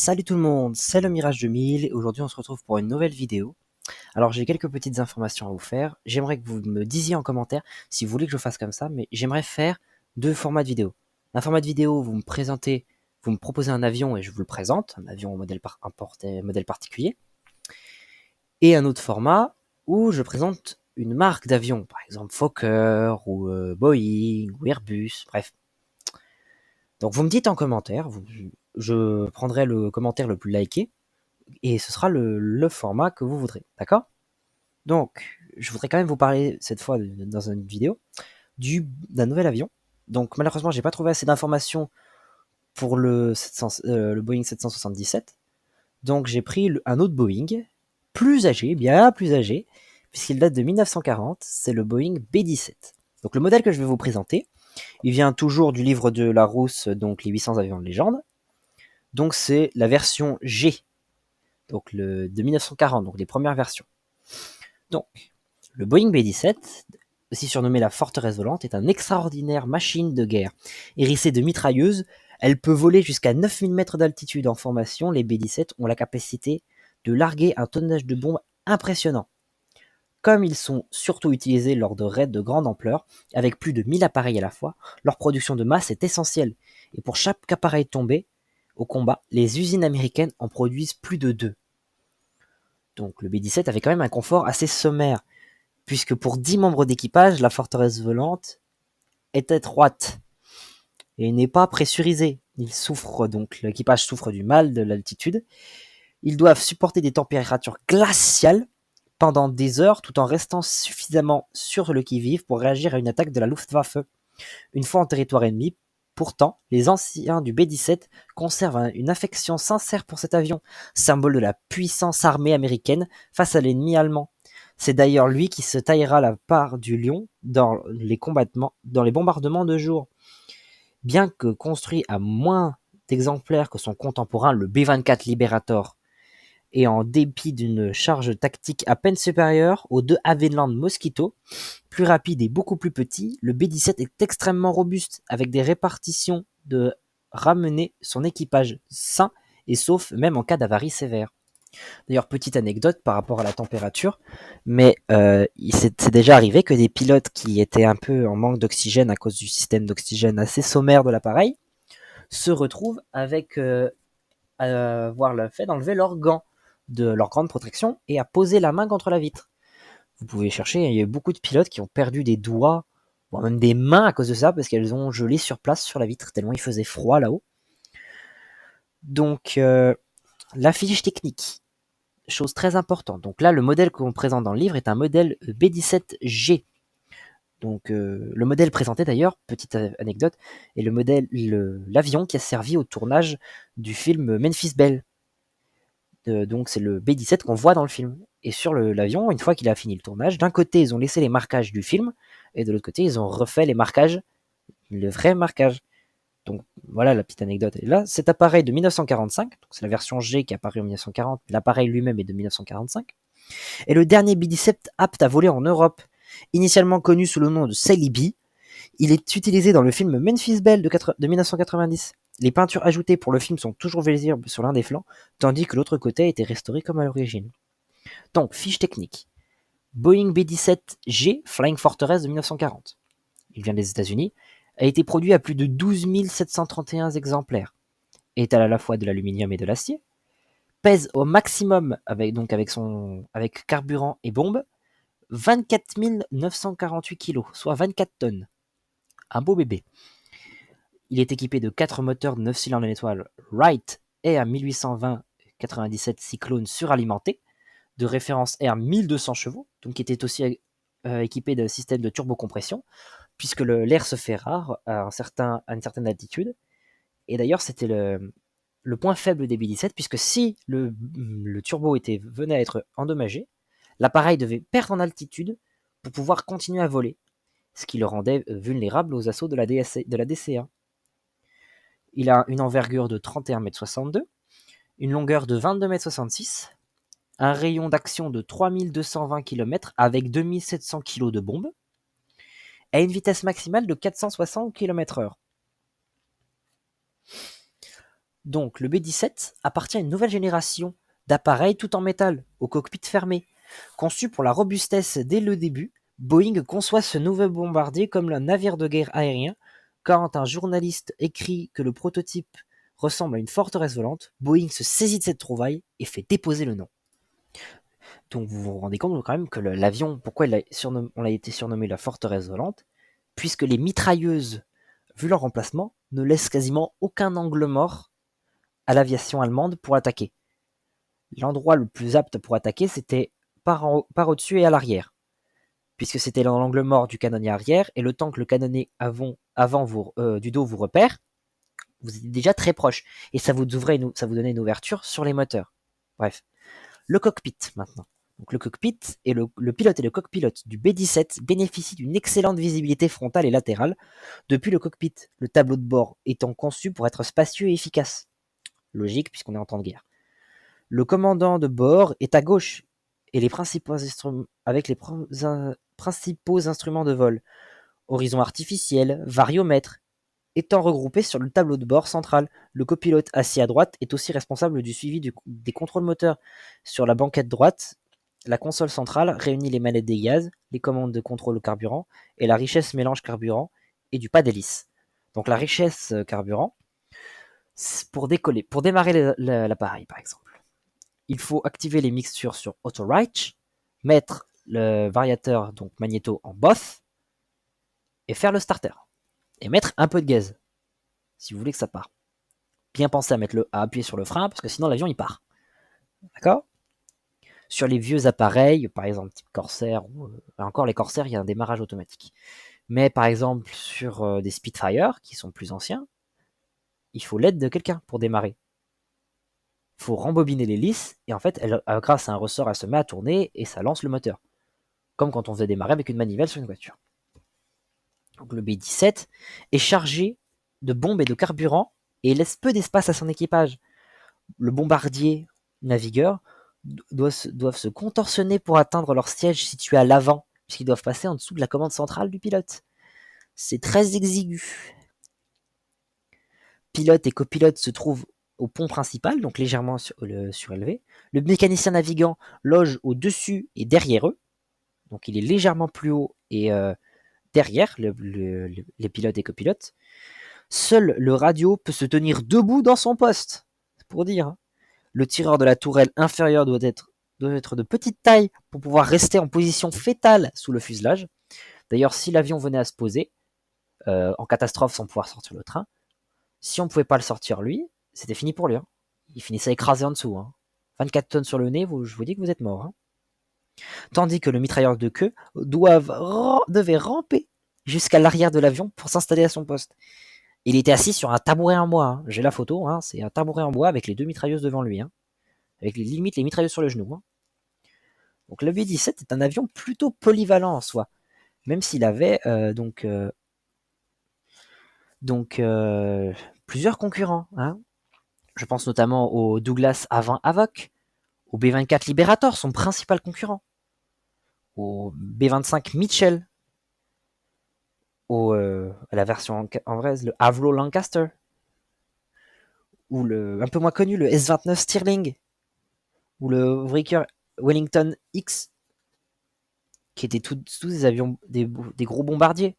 Salut tout le monde, c'est le Mirage 2000 et aujourd'hui on se retrouve pour une nouvelle vidéo. Alors j'ai quelques petites informations à vous faire. J'aimerais que vous me disiez en commentaire si vous voulez que je fasse comme ça, mais j'aimerais faire deux formats de vidéo. Un format de vidéo, vous me présentez, vous me proposez un avion et je vous le présente, un avion au modèle, modèle particulier. Et un autre format où je présente une marque d'avion, par exemple Fokker ou Boeing ou Airbus, bref. Donc vous me dites en commentaire, je prendrai le commentaire le plus liké et ce sera le format que vous voudrez, d'accord? Donc, je voudrais quand même vous parler cette fois dans une vidéo d'un nouvel avion. Donc malheureusement, j'ai pas trouvé assez d'informations pour le Boeing 777. Donc j'ai pris un autre Boeing, plus âgé, bien plus âgé, puisqu'il date de 1940, c'est le Boeing B-17. Donc le modèle que je vais vous présenter, il vient toujours du livre de Larousse, donc les 800 avions de légende. Donc c'est la version G, donc de 1940, donc les premières versions. Donc, le Boeing B-17, aussi surnommé la forteresse volante, est une extraordinaire machine de guerre. Hérissée de mitrailleuses, elle peut voler jusqu'à 9000 mètres d'altitude. En formation, les B-17 ont la capacité de larguer un tonnage de bombes impressionnant. Comme ils sont surtout utilisés lors de raids de grande ampleur, avec plus de 1000 appareils à la fois, leur production de masse est essentielle. Et pour chaque appareil tombé au combat, les usines américaines en produisent plus de 2. Donc le B-17 avait quand même un confort assez sommaire, puisque pour 10 membres d'équipage, la forteresse volante est étroite et n'est pas pressurisée. L'équipage souffre du mal de l'altitude. Ils doivent supporter des températures glaciales pendant des heures tout en restant suffisamment sur le qui-vive pour réagir à une attaque de la Luftwaffe. Une fois en territoire ennemi, pourtant, les anciens du B-17 conservent une affection sincère pour cet avion, symbole de la puissance armée américaine face à l'ennemi allemand. C'est d'ailleurs lui qui se taillera la part du lion dans les bombardements de jour. Bien que construit à moins d'exemplaires que son contemporain, le B-24 Liberator, et en dépit d'une charge tactique à peine supérieure aux deux Havilland Mosquito, plus rapide et beaucoup plus petit, le B-17 est extrêmement robuste, avec des répartitions de ramener son équipage sain et sauf même en cas d'avarie sévère. D'ailleurs, petite anecdote par rapport à la température, mais c'est déjà arrivé que des pilotes qui étaient un peu en manque d'oxygène à cause du système d'oxygène assez sommaire de l'appareil se retrouvent avec à avoir le fait d'enlever leurs gants de leur grande protection et à poser la main contre la vitre. Vous pouvez chercher, il y a eu beaucoup de pilotes qui ont perdu des doigts, voire même des mains à cause de ça, parce qu'elles ont gelé sur place sur la vitre, tellement il faisait froid là-haut. Donc, la fiche technique, chose très importante. Donc là, le modèle qu'on présente dans le livre est un modèle B-17G. Donc, le modèle présenté d'ailleurs, petite anecdote, est l'avion qui a servi au tournage du film Memphis Belle. Donc c'est le B-17 qu'on voit dans le film. Et sur l'avion, une fois qu'il a fini le tournage, d'un côté ils ont laissé les marquages du film, et de l'autre côté ils ont refait les marquages, le vrai marquage. Donc voilà la petite anecdote. Et là, cet appareil de 1945, c'est la version G qui est apparue en 1940, l'appareil lui-même est de 1945, est le dernier B-17 apte à voler en Europe. Initialement connu sous le nom de Celebi, il est utilisé dans le film Memphis Belle de 1990. Les peintures ajoutées pour le film sont toujours visibles sur l'un des flancs, tandis que l'autre côté a été restauré comme à l'origine. Donc, fiche technique. Boeing B-17G Flying Fortress de 1940. Il vient des États-Unis, a été produit à plus de 12 731 exemplaires, est à la fois de l'aluminium et de l'acier, pèse au maximum avec carburant et bombe 24 948 kg, soit 24 tonnes. Un beau bébé. Il est équipé de 4 moteurs de 9 cylindres en étoile Wright Air 1820-97 Cyclone suralimenté, de référence Air 1200 chevaux, donc qui était aussi équipé d'un système de turbocompression, puisque l'air se fait rare à une certaine altitude. Et d'ailleurs, c'était le point faible des B-17, puisque si le turbo venait à être endommagé, l'appareil devait perdre en altitude pour pouvoir continuer à voler, ce qui le rendait vulnérable aux assauts de la DC-1. Il a une envergure de 31,62 m, une longueur de 22,66 m, un rayon d'action de 3220 km avec 2700 kg de bombes, et une vitesse maximale de 460 km/h. Donc le B-17 appartient à une nouvelle génération d'appareils tout en métal, au cockpit fermé. Conçu pour la robustesse dès le début, Boeing conçoit ce nouveau bombardier comme un navire de guerre aérien. Quand un journaliste écrit que le prototype ressemble à une forteresse volante, Boeing se saisit de cette trouvaille et fait déposer le nom. Donc vous vous rendez compte quand même que l'avion, pourquoi on l'a été surnommé la forteresse volante, puisque les mitrailleuses, vu leur remplacement, ne laissent quasiment aucun angle mort à l'aviation allemande pour attaquer. L'endroit le plus apte pour attaquer, c'était par au-dessus et à l'arrière, puisque c'était dans l'angle mort du canonnier arrière, et le temps que le canonnier avant du dos vous repère, vous étiez déjà très proche, et ça vous donnait une ouverture sur les moteurs. Bref. Le cockpit, maintenant. Donc le cockpit et le pilote et le copilote du B-17 bénéficient d'une excellente visibilité frontale et latérale depuis le cockpit, le tableau de bord étant conçu pour être spacieux et efficace. Logique, puisqu'on est en temps de guerre. Le commandant de bord est à gauche et avec les principaux instruments de vol, horizon artificiel, variomètre, étant regroupés sur le tableau de bord central. Le copilote assis à droite est aussi responsable du suivi des contrôles moteurs. Sur la banquette droite, la console centrale réunit les manettes des gaz, les commandes de contrôle au carburant et la richesse mélange carburant et du pas d'hélice. Donc la richesse carburant, pour démarrer l'appareil par exemple. Il faut activer les mixtures sur Auto Right, mettre le variateur, donc magnéto, en both, et faire le starter. Et mettre un peu de gaz, si vous voulez que ça parte. Bien penser à appuyer sur le frein, parce que sinon l'avion il part. D'accord? Sur les vieux appareils, par exemple type Corsair, encore les Corsair, il y a un démarrage automatique. Mais par exemple sur des Spitfire, qui sont plus anciens, il faut l'aide de quelqu'un pour démarrer. Il faut rembobiner l'hélice, et en fait, grâce à un ressort, elle se met à tourner, et ça lance le moteur. Comme quand on faisait démarrer avec une manivelle sur une voiture. Donc le B-17 est chargé de bombes et de carburant, et laisse peu d'espace à son équipage. Le bombardier navigueur doivent se contorsionner pour atteindre leur siège situé à l'avant, puisqu'ils doivent passer en dessous de la commande centrale du pilote. C'est très exigu. Pilote et copilote se trouvent au pont principal, donc légèrement surélevé. Le mécanicien navigant loge au-dessus et derrière eux, donc il est légèrement plus haut et derrière les pilotes et copilotes. Seul le radio peut se tenir debout dans son poste, c'est pour dire. Le tireur de la tourelle inférieure doit être de petite taille pour pouvoir rester en position fétale sous le fuselage. D'ailleurs, si l'avion venait à se poser en catastrophe sans pouvoir sortir le train, si on ne pouvait pas le sortir lui, c'était fini pour lui. Hein. Il finissait écrasé en dessous. Hein. 24 tonnes sur le nez, je vous dis que vous êtes mort. Hein. Tandis que le mitrailleur de queue devait ramper jusqu'à l'arrière de l'avion pour s'installer à son poste. Il était assis sur un tabouret en bois. Hein. J'ai la photo, hein. C'est un tabouret en bois avec les 2 mitrailleuses devant lui. Hein. Avec les mitrailleuses sur le genou. Hein. Donc le B-17 est un avion plutôt polyvalent en soi, même s'il avait plusieurs concurrents. Hein. Je pense notamment au Douglas A-20 Havoc, au B-24 Liberator, son principal concurrent, au B-25 Mitchell, à la version anglaise, le Avro Lancaster, ou un peu moins connu, le S-29 Stirling, ou le Wrecker Wellington X, qui étaient tous des avions, des gros bombardiers,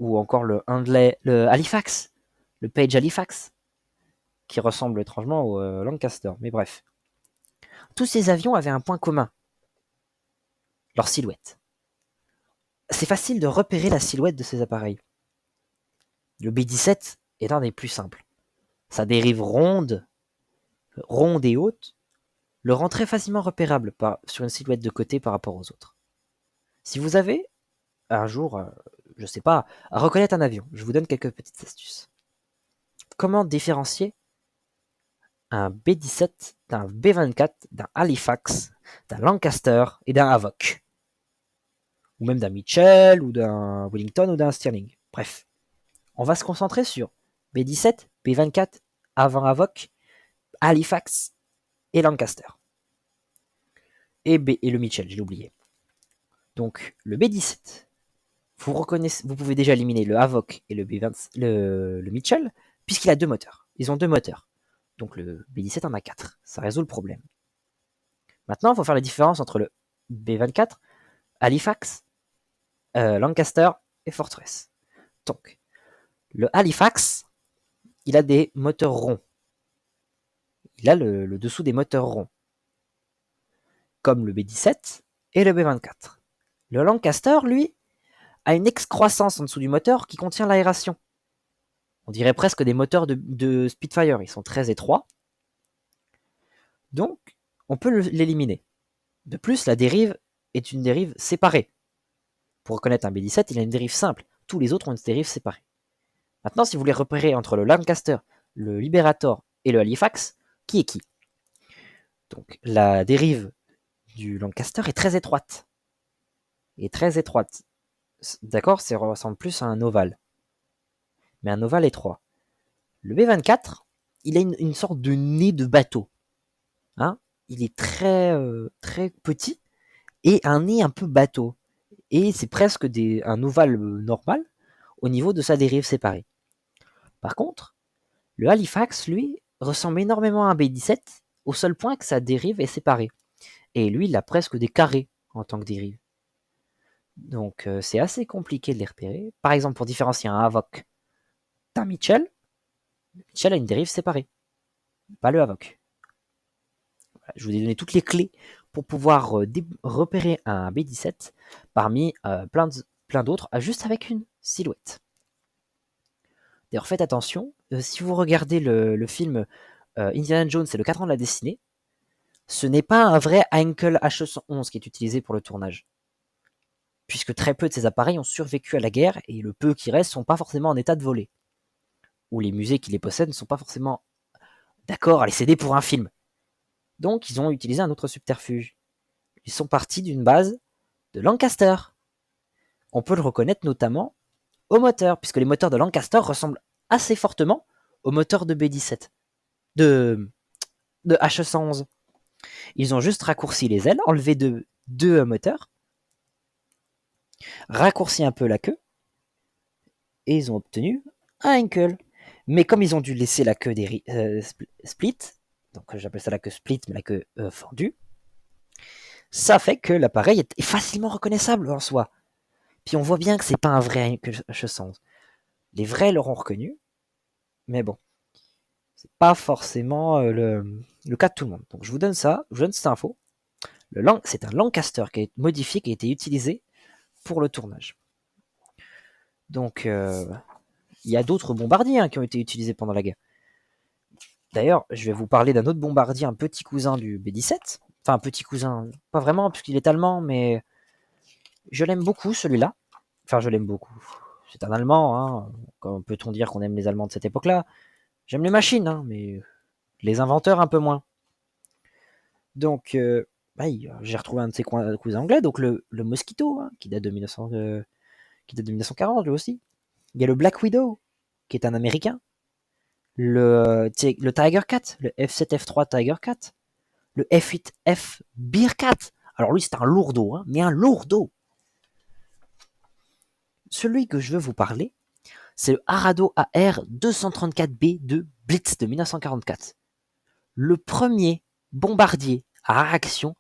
ou encore le Halifax, le Page Halifax, qui ressemble étrangement au Lancaster, mais bref. Tous ces avions avaient un point commun, leur silhouette. C'est facile de repérer la silhouette de ces appareils. Le B-17 est un des plus simples. Sa dérive ronde et haute, le rend très facilement repérable sur une silhouette de côté par rapport aux autres. Si vous avez un jour, je sais pas, à reconnaître un avion, je vous donne quelques petites astuces. Comment différencier un B-17 d'un B-24, d'un Halifax, d'un Lancaster et d'un Havoc, ou même d'un Mitchell, ou d'un Wellington, ou d'un Stirling. Bref, on va se concentrer sur B-17, B-24, A-20 Havoc, Halifax et Lancaster. Et le Mitchell, j'ai oublié. Donc, le B-17, vous pouvez déjà éliminer le Havoc et le Mitchell, puisqu'il a 2 moteurs. ils ont 2 moteurs. Donc le B-17 en a 4. Ça résout le problème. Maintenant, il faut faire la différence entre le B-24, Halifax, Lancaster et Fortress. Donc, le Halifax, il a des moteurs ronds. Il a le dessous des moteurs ronds. Comme le B-17 et le B-24. Le Lancaster, lui, a une excroissance en dessous du moteur qui contient l'aération. On dirait presque des moteurs de Spitfire. Ils sont très étroits. Donc, on peut l'éliminer. De plus, la dérive est une dérive séparée. Pour reconnaître un B-17, il a une dérive simple. Tous les autres ont une dérive séparée. Maintenant, si vous voulez repérer entre le Lancaster, le Liberator et le Halifax, qui est qui? Donc, la dérive du Lancaster est très étroite. D'accord, ça ressemble plus à un ovale. Mais un ovale étroit. Le B-24, il a une sorte de nez de bateau. Hein, il est très petit et un nez un peu bateau. Et c'est presque un ovale normal au niveau de sa dérive séparée. Par contre, le Halifax, lui, ressemble énormément à un B-17 au seul point que sa dérive est séparée. Et lui, il a presque des carrés en tant que dérive. Donc c'est assez compliqué de les repérer. Par exemple, pour différencier un Havoc d'un Mitchell, Mitchell a une dérive séparée, pas le Havoc. Voilà, je vous ai donné toutes les clés pour pouvoir repérer un B-17 parmi plein d'autres, juste avec une silhouette. D'ailleurs, faites attention, si vous regardez le film Indiana Jones et le 4 ans de la destinée, ce n'est pas un vrai Heinkel H111 qui est utilisé pour le tournage. Puisque très peu de ces appareils ont survécu à la guerre et le peu qui reste sont pas forcément en état de voler. Ou les musées qui les possèdent ne sont pas forcément d'accord à les céder pour un film. Donc ils ont utilisé un autre subterfuge. Ils sont partis d'une base de Lancaster. On peut le reconnaître notamment au moteur, puisque les moteurs de Lancaster ressemblent assez fortement aux moteurs de B-17, de H111. Ils ont juste raccourci les ailes, enlevé deux moteurs, raccourci un peu la queue, et ils ont obtenu un Heinkel. Mais comme ils ont dû laisser la queue split, donc j'appelle ça la queue split, mais la queue fendue, ça fait que l'appareil est facilement reconnaissable en soi. Puis on voit bien que c'est pas un vrai H111. Les vrais l'auront reconnu, mais bon, c'est pas forcément le cas de tout le monde. Donc je vous donne ça, je vous donne cette info. C'est un Lancaster qui est modifié, qui a été utilisé pour le tournage. Donc il y a d'autres bombardiers qui ont été utilisés pendant la guerre. D'ailleurs, je vais vous parler d'un autre bombardier, un petit cousin du B-17. Enfin, un petit cousin, pas vraiment, puisqu'il est allemand, mais je l'aime beaucoup, celui-là. Enfin, je l'aime beaucoup. C'est un Allemand, hein. Comment peut-on dire qu'on aime les Allemands de cette époque-là? J'aime les machines, hein, mais les inventeurs un peu moins. Donc, j'ai retrouvé un de ses cousins anglais, donc le Mosquito, qui date de 1940, lui aussi. Il y a le Black Widow, qui est un Américain. Le Tiger Cat, le F7F3 Tiger Cat. Le F8F Bearcat. Alors lui, c'est un lourdeau, mais un lourdeau. Celui que je veux vous parler, c'est le Arado AR-234B de Blitz de 1944. Le premier bombardier à réaction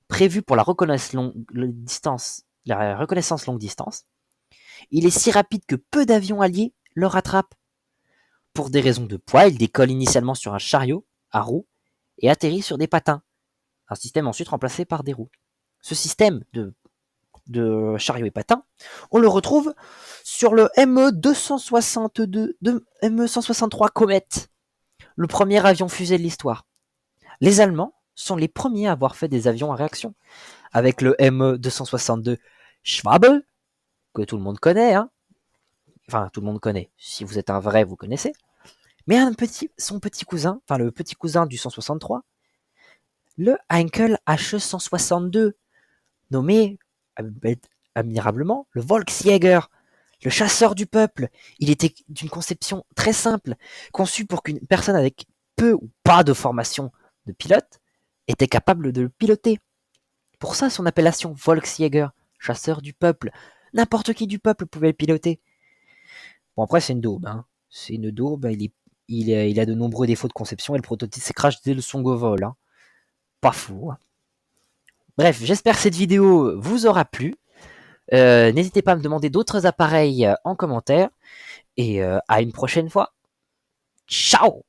prévu pour la reconnaissance longue distance. Il est si rapide que peu d'avions alliés le rattrapent. Pour des raisons de poids, il décolle initialement sur un chariot à roues et atterrit sur des patins. Un système ensuite remplacé par des roues. Ce système de chariot et patins, on le retrouve sur le ME-163 Comet, le premier avion fusée de l'histoire. Les Allemands sont les premiers à avoir fait des avions à réaction, avec le ME-262 Schwabel, que tout le monde connaît, enfin tout le monde connaît, si vous êtes un vrai, vous connaissez, mais son petit cousin, enfin le petit cousin du 163, le Heinkel HE-162, nommé admirablement le Volksjäger, le chasseur du peuple. Il était d'une conception très simple, conçu pour qu'une personne avec peu ou pas de formation de pilote était capable de le piloter. Pour ça, son appellation Volksjäger, chasseur du peuple. N'importe qui du peuple pouvait le piloter. Bon, après, c'est une daube. C'est une daube, il a de nombreux défauts de conception et le prototype s'est crash dès son go-vol. Hein. Pas fou. Hein. Bref, j'espère que cette vidéo vous aura plu. N'hésitez pas à me demander d'autres appareils en commentaire. Et à une prochaine fois. Ciao!